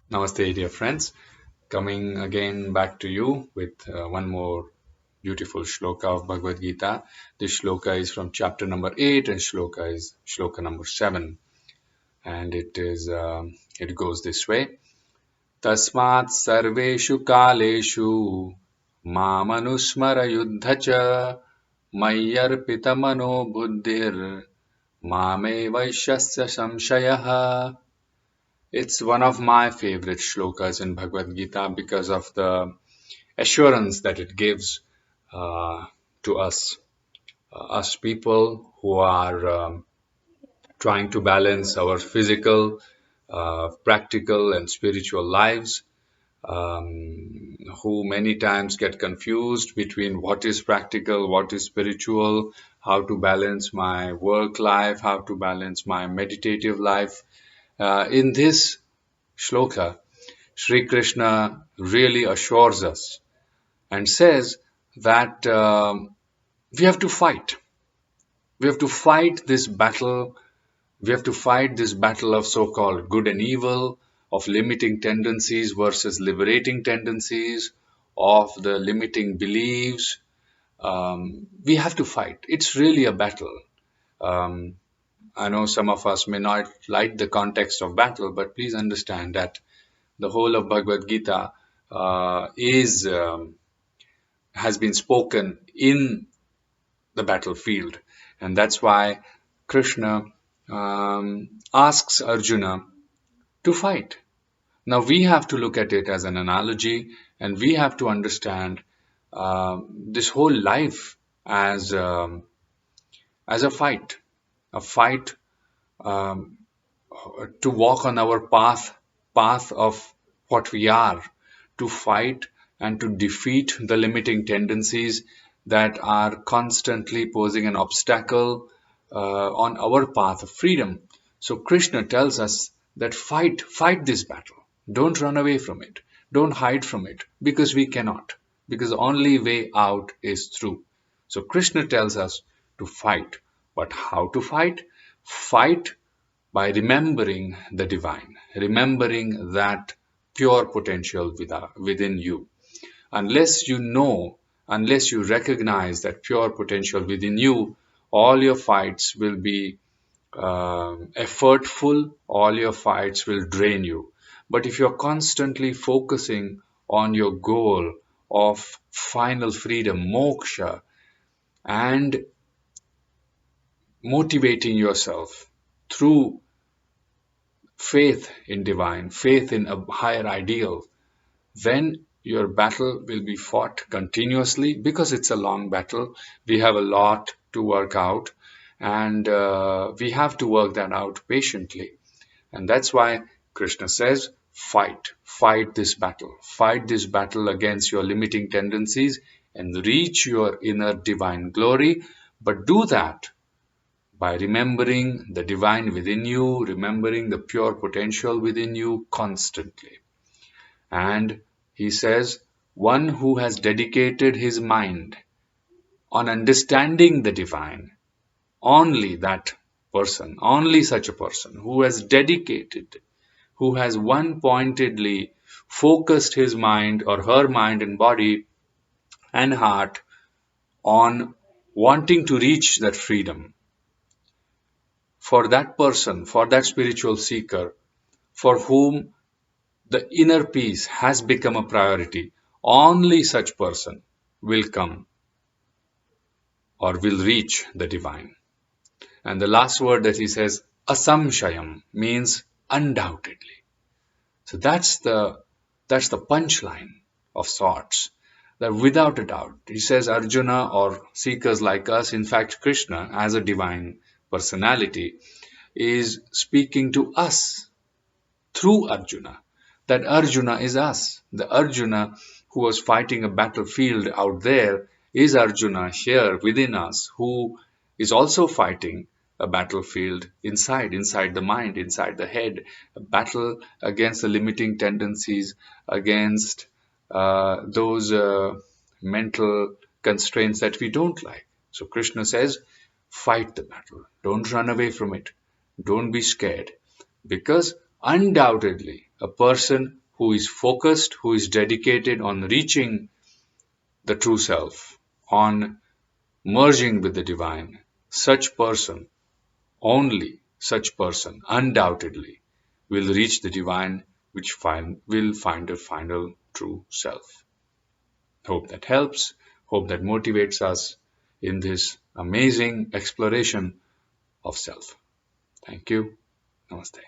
Namaste, dear friends. Coming again back to you with one more beautiful shloka of Bhagavad Gita. This shloka is from chapter number 8 and shloka is shloka number 7. And it goes this way. Tasmat sarveshu kaleshu mamanusmara yuddhacha mayyarpita mano buddhir mame vaishyasya samshayaha. It's one of my favorite shlokas in Bhagavad Gita because of the assurance that it gives to us people who are trying to balance our physical, practical, and spiritual lives, who many times get confused between what is practical, what is spiritual, how to balance my work life, how to balance my meditative life. In this shloka, Sri Krishna really assures us and says that we have to fight. We have to fight this battle. We have to fight this battle of so-called good and evil, of limiting tendencies versus liberating tendencies, of the limiting beliefs. We have to fight. It's really a battle. Um, I know some of us may not like the context of battle, but please understand that the whole of Bhagavad Gita is has been spoken in the battlefield, and that's why Krishna asks Arjuna to fight. Now we have to look at it as an analogy, and we have to understand this whole life as a fight um, to walk on our path of what we are, to fight and to defeat the limiting tendencies that are constantly posing an obstacle on our path of freedom. So Krishna tells us that fight this battle. Don't run away from it. Don't hide from it, because we cannot. Because the only way out is through. So Krishna tells us to fight. But how to fight? Fight by remembering the divine, remembering that pure potential within you. Unless you know, unless you recognize that pure potential within you, all your fights will be effortful, all your fights will drain you. But if you're constantly focusing on your goal of final freedom, moksha, and motivating yourself through faith in divine, faith in a higher ideal, then your battle will be fought continuously because it's a long battle. We have a lot to work out, and we have to work that out patiently. And that's why Krishna says, fight this battle against your limiting tendencies and reach your inner divine glory. But do that by remembering the divine within you, remembering the pure potential within you constantly. And he says, one who has dedicated his mind on understanding the divine, only that person, only such a person who has dedicated, who has one pointedly focused his mind or her mind and body and heart on wanting to reach that freedom, for that person, for that spiritual seeker, for whom the inner peace has become a priority, only such person will come or will reach the divine. And the last word that he says, asamshayam, means undoubtedly. So that's the punchline of sorts. That without a doubt, he says Arjuna or seekers like us, in fact Krishna as a divine personality, is speaking to us through Arjuna. That Arjuna is us. The Arjuna who was fighting a battlefield out there is Arjuna here within us, who is also fighting a battlefield inside the mind, inside the head, a battle against the limiting tendencies, against those mental constraints that we don't like. So Krishna says, fight the battle. Don't run away from it. Don't be scared, because undoubtedly, a person who is focused, who is dedicated on reaching the true self, on merging with the divine, such person, only such person, undoubtedly, will reach the divine, which will find a final true self. Hope that helps. Hope that motivates us in this amazing exploration of self. Thank you. Namaste.